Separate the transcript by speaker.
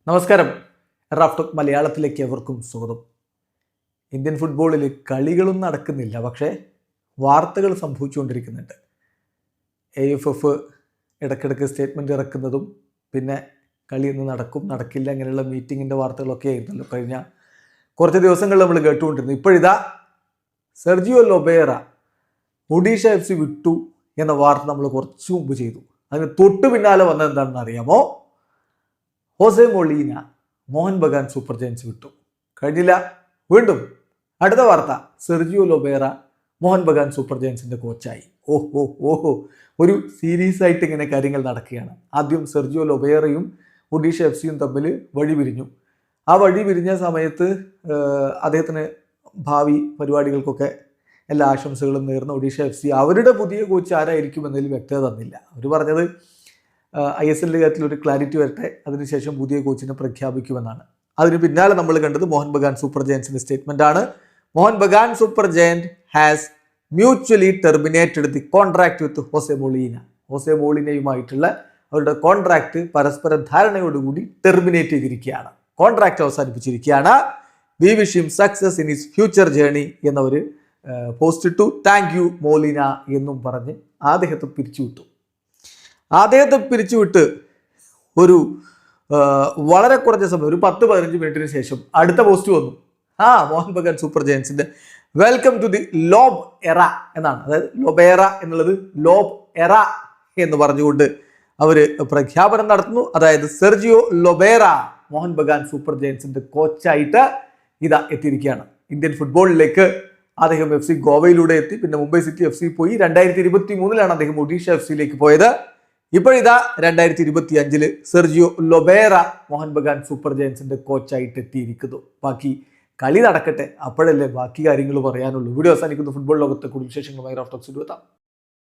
Speaker 1: നമസ്കാരം. Raf talk മലയാളത്തിലേക്ക് എവർക്കും സ്വാഗതം. ഇന്ത്യൻ ഫുട്ബോളിൽ കളികളൊന്നും നടക്കുന്നില്ല, പക്ഷേ വാർത്തകൾ സംഭവിച്ചുകൊണ്ടിരിക്കുന്നുണ്ട്. AFF ഇടയ്ക്കിടയ്ക്ക് സ്റ്റേറ്റ്മെൻറ്റ് ഇറക്കുന്നതും പിന്നെ കളി ഇന്ന് നടക്കും നടക്കില്ല ഇങ്ങനെയുള്ള മീറ്റിങ്ങിൻ്റെ വാർത്തകളൊക്കെ ആയിരുന്നല്ലോ കഴിഞ്ഞ കുറച്ച് ദിവസങ്ങളിൽ നമ്മൾ കേട്ടുകൊണ്ടിരുന്നു. ഇപ്പോഴിതാ സെർജിയോ ലൊബേറ ഒഡീഷ FC വിട്ടു എന്ന വാർത്ത നമ്മൾ കുറച്ച് മുമ്പ് ചെയ്തു. അതിന് തൊട്ട് പിന്നാലെ വന്നത് എന്താണെന്ന് അറിയാമോ? Jose Molina Mohun Bagan Super Giants വിട്ടു. കഴിഞ്ഞില്ല, വീണ്ടും അടുത്ത വാർത്ത, Sergio Lobera Mohun Bagan Super ജയൻസിൻ്റെ കോച്ചായി. ഓഹോ, ഒരു സീരീസ് ആയിട്ട് ഇങ്ങനെ കാര്യങ്ങൾ നടക്കുകയാണ്. ആദ്യം സെർജിയോ ലൊബേറയും ഒഡീഷ FCയും തമ്മിൽ വഴി പിരിഞ്ഞു. ആ വഴി പിരിഞ്ഞ സമയത്ത് അദ്ദേഹത്തിന് ഭാവി പരിപാടികൾക്കൊക്കെ എല്ലാ ആശംസകളും നേർന്ന ഒഡീഷ FC അവരുടെ പുതിയ കോച്ച് ആരായിരിക്കുമെന്നതിൽ വ്യക്തത തന്നില്ല. അവർ പറഞ്ഞത് ISL കാര്യത്തിൽ ഒരു ക്ലാരിറ്റി വരട്ടെ, അതിനുശേഷം പുതിയ കോച്ചിനെ പ്രഖ്യാപിക്കുമെന്നാണ്. അതിന് പിന്നാലെ നമ്മൾ കണ്ടത് മോഹൻ ബഗാൻ സൂപ്പർ ജയൻസിന്റെ സ്റ്റേറ്റ്മെന്റ് ആണ്. Mohun Bagan Super Giant has mutually terminated the contract with Jose Molina. Jose മൊളീനയുമായിട്ടുള്ള അവരുടെ കോൺട്രാക്ട് പരസ്പര ധാരണയോടുകൂടി ടെർമിനേറ്റ് ചെയ്തിരിക്കുകയാണ്, കോൺട്രാക്ട് അവസാനിപ്പിച്ചിരിക്കുകയാണ്. We wish him success in his future journey എന്നവർ പോസ്റ്റ് ഇട്ടു. താങ്ക് യു മൊളീന എന്നും പറഞ്ഞ് അദ്ദേഹത്തെ പിരിച്ചുവിട്ടു. അദ്ദേഹത്തെ പിരിച്ചുവിട്ട് ഒരു വളരെ കുറഞ്ഞ സമയം, ഒരു 10-15 മിനിറ്റിന് ശേഷം അടുത്ത പോസ്റ്റ് വന്നു. മോഹൻ ബഗാൻ സൂപ്പർ ജയൻസിന്റെ welcome to the Lobera എന്നാണ്. അതായത് ലൊബേറ എന്നുള്ളത് ലോബ് എറ എന്ന് പറഞ്ഞുകൊണ്ട് അവർ പ്രഖ്യാപനം നടത്തുന്നു. അതായത് Sergio Lobera Mohun Bagan Super ജയൻസിന്റെ കോച്ചായിട്ട് ഇതാ എത്തിയിരിക്കുകയാണ്. ഇന്ത്യൻ ഫുട്ബോളിലേക്ക് അദ്ദേഹം FC ഗോവയിലൂടെ എത്തി, പിന്നെ മുംബൈ സിറ്റി FC പോയി. 2023 അദ്ദേഹം ഒഡീഷ FCയിലേക്ക് പോയത്. ഇപ്പോഴിതാ 2025 Sergio Lobera Mohun Bagan Super ജയൻസിന്റെ കോച്ചായിട്ട് എത്തിയിരിക്കുന്നു. ബാക്കി കളി നടക്കട്ടെ, അപ്പോഴല്ലേ ബാക്കി കാര്യങ്ങൾ പറയാനുള്ളൂ. വീഡിയോ അവസാനിക്കുന്നു. ഫുട്ബോൾ ലോകത്തെ കൂടുതൽ വിശേഷങ്ങളുമായി റാഫ് ടോക്സിൽ എത്താം.